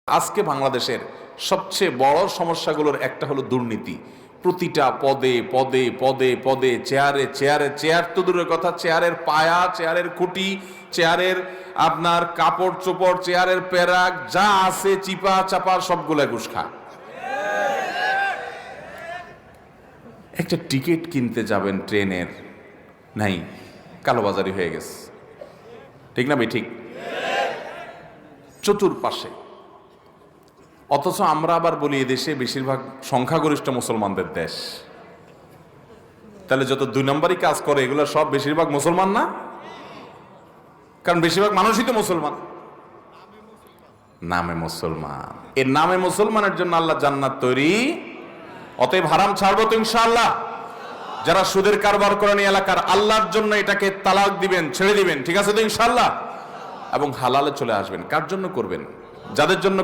আজকে বাংলাদেশের সবচেয়ে বড় সমস্যাগুলোর একটা হলো দুর্নীতি। প্রতিটা পদে পদে পদে পদে চেয়ারে চেয়ারে, চেয়ার তো দূরের কথা, চেয়ারের পায়া, চেয়ারের খুঁটি, চেয়ারের আপনার কাপড় চোপড়, চেয়ারের পেরাক যা আছে চিপা চাপা সবগুলা ঘুষ খায়। একটা টিকিট কিনতে যাবেন ট্রেনের, নাই, কালোবাজারি হয়ে গেছে। ঠিক না ভাই? ঠিক। চতুর্পাশে। অথচ আমরা আবার বলি এদেশে বেশিরভাগ সংখ্যাগরিষ্ঠ মুসলমানদের দেশ। তাহলে যত দুই নম্বরই কাজ করে এগুলো সব বেশিরভাগ মুসলমান না? কারণ বেশিরভাগ মানুষই তো মুসলমান, নামে মুসলমান। এর নামে মুসলমানের জন্য আল্লাহ জান্নাত তৈরি। অতএব হারাম ছাড়বো তো ইনশাআল্লাহ। যারা সুদের কারবার করেন এলাকার, আল্লাহর জন্য এটাকে তালাক দিবেন, ছেড়ে দিবেন, ঠিক আছে তো ইনশাআল্লাহ। এবং হালালে চলে আসবেন। কার জন্য করবেন? যাদের জন্য